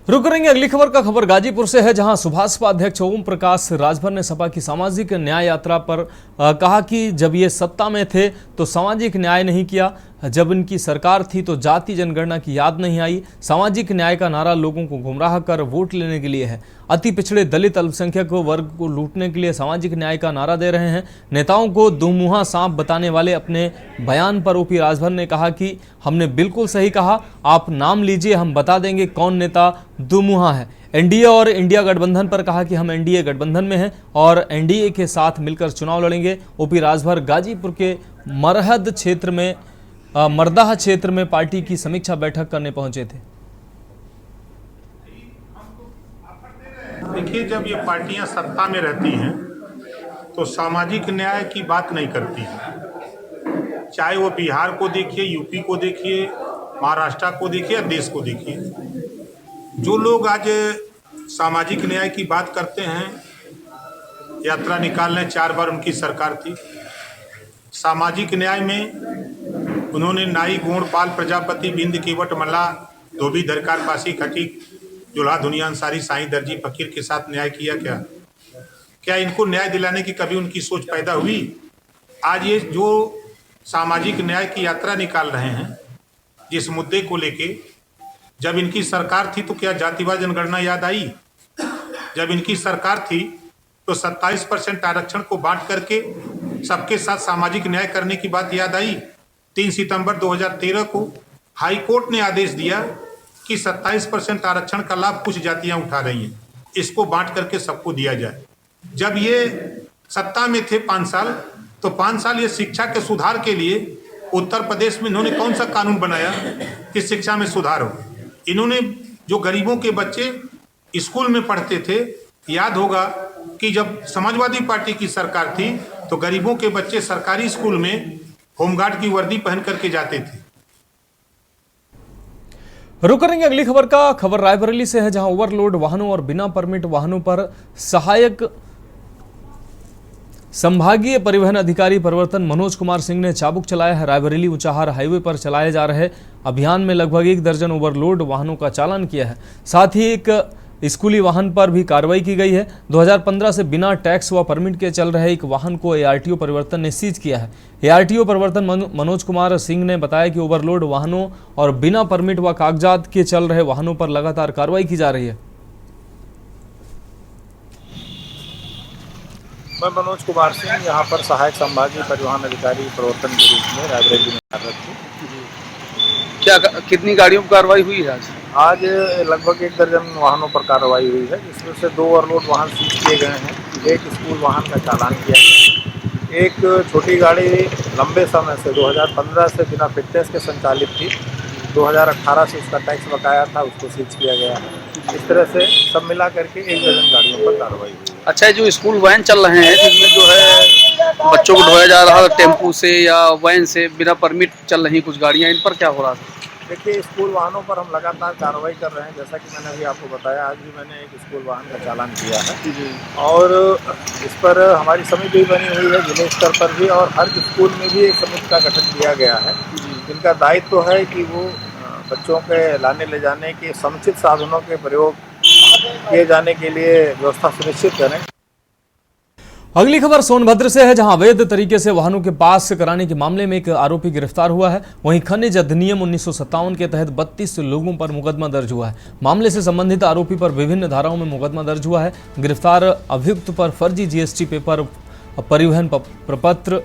Speaker 1: रुक करेंगे अगली खबर का। खबर गाजीपुर से है, जहां सुभाषपा अध्यक्ष ओम प्रकाश राजभर ने सपा की सामाजिक न्याय यात्रा पर कहा कि जब ये सत्ता में थे तो सामाजिक न्याय नहीं किया, जब इनकी सरकार थी तो जाति जनगणना की याद नहीं आई। सामाजिक न्याय का नारा लोगों को गुमराह कर वोट लेने के लिए है। अति पिछड़े दलित अल्पसंख्यक वर्ग को लूटने के लिए सामाजिक न्याय का नारा दे रहे हैं। नेताओं को दुमुहा सांप बताने वाले अपने बयान पर ओपी राजभर ने कहा कि हमने बिल्कुल सही कहा, आप नाम लीजिए, हम बता देंगे कौन नेता दुमुहा है। एनडीए और इंडिया गठबंधन पर कहा कि हम एनडीए गठबंधन में हैं और एनडीए के साथ मिलकर चुनाव लड़ेंगे। ओपी राजभर गाजीपुर के मरदाह क्षेत्र में पार्टी की समीक्षा बैठक करने पहुंचे थे।
Speaker 4: देखिए, जब ये पार्टियां सत्ता में रहती हैं तो सामाजिक न्याय की बात नहीं करती हैं। चाहे वो बिहार को देखिए, यूपी को देखिए, महाराष्ट्र को देखिए या देश को देखिए, जो लोग आज सामाजिक न्याय की बात करते हैं, यात्रा निकालने 4 बार उनकी सरकार थी। सामाजिक न्याय में उन्होंने नाई गोंड पाल प्रजापति बिंद केवट मल्ला धोबी दरकार पासी खटीक जुल्हा दुनिया अंसारी साईं दर्जी फकीर के साथ न्याय किया? क्या इनको न्याय दिलाने की कभी उनकी सोच पैदा हुई? आज ये जो सामाजिक न्याय की यात्रा निकाल रहे हैं, जिस मुद्दे को लेके, जब इनकी सरकार थी तो क्या जातिवाद जनगणना याद आई? जब इनकी सरकार थी तो 27% आरक्षण को बांट करके सबके साथ सामाजिक न्याय करने की बात याद आई? 3 सितंबर 2013 को हाई कोर्ट ने आदेश दिया कि 27% आरक्षण का लाभ कुछ जातियां उठा रही हैं, इसको बांट करके सबको दिया जाए। जब ये सत्ता में थे 5 साल, तो 5 साल ये शिक्षा के सुधार के लिए उत्तर प्रदेश में इन्होंने कौन सा कानून बनाया कि शिक्षा में सुधार हो? इन्होंने जो गरीबों के बच्चे स्कूल में पढ़ते थे, याद होगा कि जब समाजवादी पार्टी की सरकार थी तो गरीबों के बच्चे सरकारी स्कूल में होमगार्ड की वर्दी पहन करके जाते थे।
Speaker 1: रुक करेंगे अगली खबर का। खबर रायबरेली से है, जहां ओवरलोड वाहनों और बिना परमिट वाहनों पर सहायक संभागीय परिवहन अधिकारी परिवर्तन मनोज कुमार सिंह ने चाबुक चलाया है। रायबरेली ऊंचाहार हाईवे पर चलाए जा रहे अभियान में लगभग 1 दर्जन ओवरलोड वाहनों का चालान किया है। साथ ही एक स्कूली वाहन पर भी कार्रवाई की गई है। 2015 से बिना टैक्स व परमिट के चल रहे एक वाहन को एआरटीओ परिवर्तन ने सीज किया है। एआरटीओ परिवर्तन मनोज कुमार सिंह ने बताया कि ओवरलोड वाहनों और बिना परमिट व कागजात के चल रहे वाहनों पर लगातार कार्रवाई की जा रही है।
Speaker 23: मैं मनोज कुमार सिंह, यहाँ पर सहायक संभागीय परिवहन अधिकारी प्रवर्तन के रूप में रायबरेली में कार्यरत हूँ।
Speaker 24: क्या कितनी गाड़ियों पर कार्रवाई हुई है
Speaker 23: आज लगभग 1 दर्जन वाहनों पर कार्रवाई हुई है, जिसमें से 2 ओवरलोड वाहन सीज किए गए हैं, एक स्कूल वाहन का चालान किया गया, एक छोटी गाड़ी लंबे समय से 2015 से बिना फिटनेस के संचालित थी, 2018 से उसका टैक्स बकाया था, उसको सीज किया गया है। इस तरह से सब मिला करके 1 दर्जन गाड़ियों पर कार्रवाई हुई।
Speaker 24: अच्छा, जो स्कूल वैन चल रहे हैं जिसमें जो है बच्चों को ढोया जा रहा है टेम्पू से या वैन से बिना परमिट चल रही कुछ गाड़ियाँ, इन पर क्या हो रहा है?
Speaker 23: देखिए, स्कूल वाहनों पर हम लगातार कार्रवाई कर रहे हैं। जैसा कि मैंने अभी आपको बताया, आज भी मैंने एक स्कूल वाहन का चालान किया है और इस पर हमारी समिति भी बनी हुई है जिले स्तर पर भी, और हर स्कूल में भी एक समिति का गठन किया गया है जिनका दायित्व है कि वो बच्चों के लाने ले जाने के समुचित साधनों के प्रयोग किए जाने के लिए व्यवस्था सुनिश्चित करें।
Speaker 1: अगली खबर सोनभद्र से है, जहां अवैध तरीके से वाहनों के पास कराने के मामले में एक आरोपी गिरफ्तार हुआ है। वहीं खनिज अधिनियम 1957 के तहत 32 लोगों पर मुकदमा दर्ज हुआ है। मामले से संबंधित आरोपी पर विभिन्न धाराओं में मुकदमा दर्ज हुआ है। गिरफ्तार अभियुक्त पर फर्जी जीएसटी पेपर, परिवहन प्रपत्र,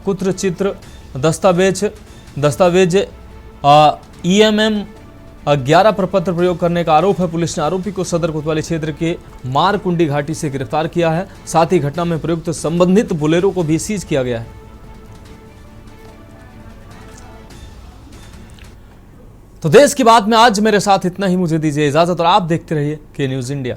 Speaker 1: कुत्र चित्र, दस्तावेज, EMM 11 प्रपत्र प्रयोग करने का आरोप है। पुलिस ने आरोपी को सदर कोतवाली क्षेत्र के मारकुंडी घाटी से गिरफ्तार किया है। साथ ही घटना में प्रयुक्त संबंधित बोलेरो को भी सीज किया गया है। तो देश की बात में आज मेरे साथ इतना ही। मुझे दीजिए इजाजत और आप देखते रहिए के न्यूज़ इंडिया।